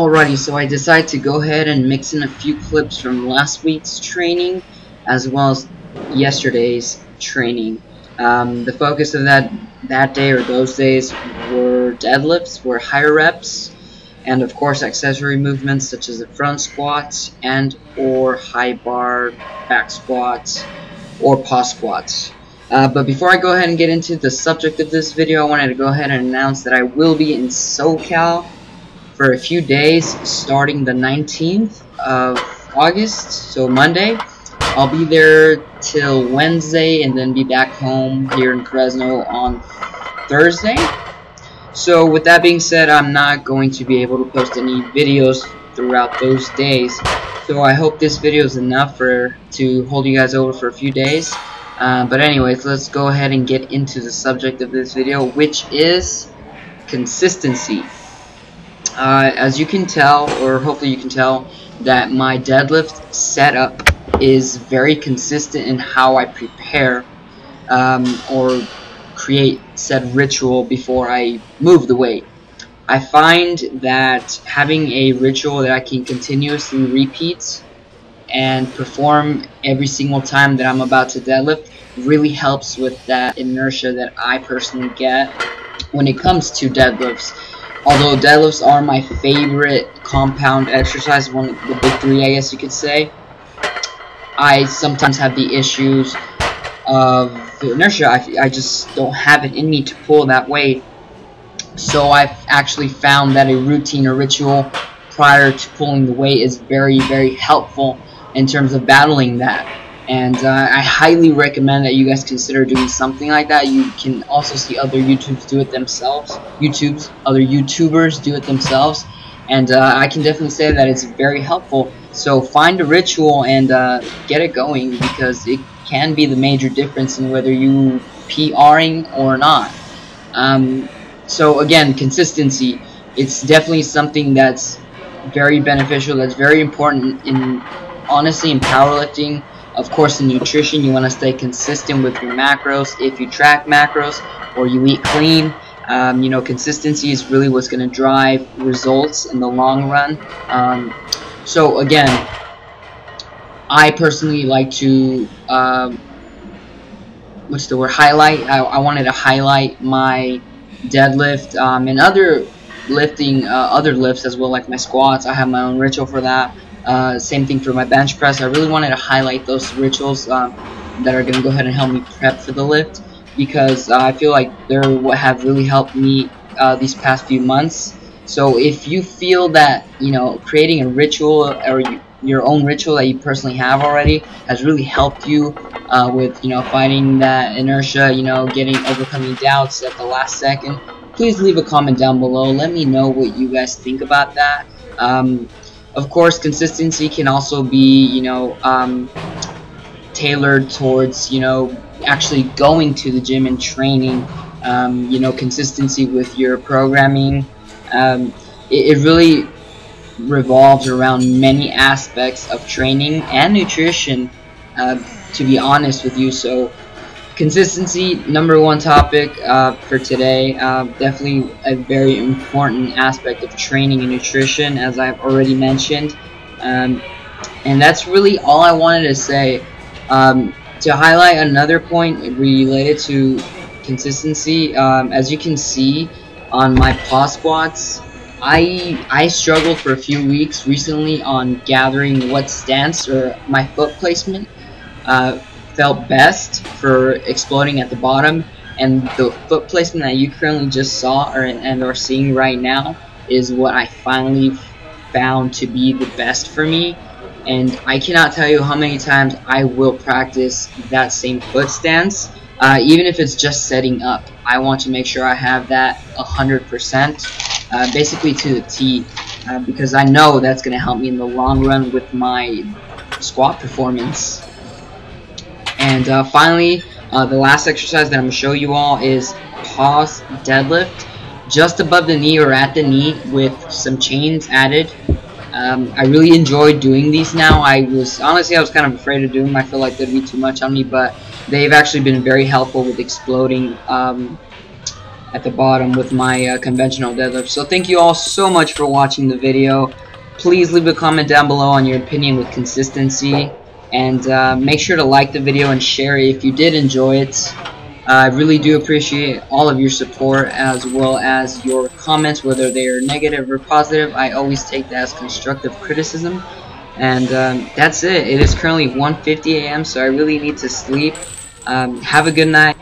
Alrighty, so I decided to go ahead and mix in a few clips from last week's training as well as yesterday's training. The focus of that day or those days were deadlifts, were higher reps, and of course accessory movements such as the front squats and or high bar back squats or pause squats. But before I go ahead and get into the subject of this video, I wanted to go ahead and announce that I will be in SoCal for a few days starting the 19th of August, so Monday. I'll be there till Wednesday and then be back home here in Fresno on Thursday. So with that being said, I'm not going to be able to post any videos throughout those days. So I hope this video is enough to hold you guys over for a few days. But anyways, let's go ahead and get into the subject of this video, which is consistency. As you can tell, or hopefully you can tell, that my deadlift setup is very consistent in how I prepare or create said ritual before I move the weight. I find that having a ritual that I can continuously repeat and perform every single time that I'm about to deadlift really helps with that inertia that I personally get when it comes to deadlifts. Although deadlifts are my favorite compound exercise, one of the big three, I guess you could say, I sometimes have the issues of the inertia. I just don't have it in me to pull that weight. So I've actually found that a routine or ritual prior to pulling the weight is very, very helpful in terms of battling that. And I highly recommend that you guys consider doing something like that. You can also see other YouTubers do it themselves. Other YouTubers do it themselves. And I can definitely say that it's very helpful. So find a ritual and get it going, because it can be the major difference in whether you PRing or not. So again, consistency. It's definitely something that's very beneficial, that's very important in, honestly, in powerlifting. Of course, in nutrition, you want to stay consistent with your macros. If you track macros or you eat clean, you know, consistency is really what's going to drive results in the long run. So again, I personally like to highlight. I wanted to highlight my deadlift and other lifts as well, like my squats. I have my own ritual for that. Same thing for my bench press. I really wanted to highlight those rituals that are going to go ahead and help me prep for the lift, because I feel like they're what have really helped me these past few months. So if you feel that, you know, creating a ritual or your own ritual that you personally have already has really helped you with, you know, fighting that inertia, you know, overcoming doubts at the last second, please leave a comment down below. Let me know what you guys think about that. Of course, consistency can also be, you know, tailored towards, you know, actually going to the gym and training. You know, consistency with your programming. It really revolves around many aspects of training and nutrition, to be honest with you. So consistency, number one topic for today. Definitely a very important aspect of training and nutrition, as I've already mentioned. And that's really all I wanted to say. To highlight another point related to consistency, as you can see on my pause squats, I struggled for a few weeks recently on gathering what stance or my foot placement felt best for exploding at the bottom, and the foot placement that you currently just saw and are seeing right now is what I finally found to be the best for me. And I cannot tell you how many times I will practice that same foot stance, even if it's just setting up. I want to make sure I have that 100%, basically to the T, because I know that's going to help me in the long run with my squat performance. And finally, the last exercise that I'm going to show you all is pause deadlift, just above the knee or at the knee with some chains added. I really enjoy doing these now. I was kind of afraid of doing them. I feel like that'd be too much on me, but they've actually been very helpful with exploding at the bottom with my conventional deadlift. So thank you all so much for watching the video. Please leave a comment down below on your opinion with consistency, and make sure to like the video and share it if you did enjoy it. I really do appreciate all of your support, as well as your comments, whether they are negative or positive. I always take that as constructive criticism. And that's it. It is currently 1:50 a.m., so I really need to sleep. Have a good night.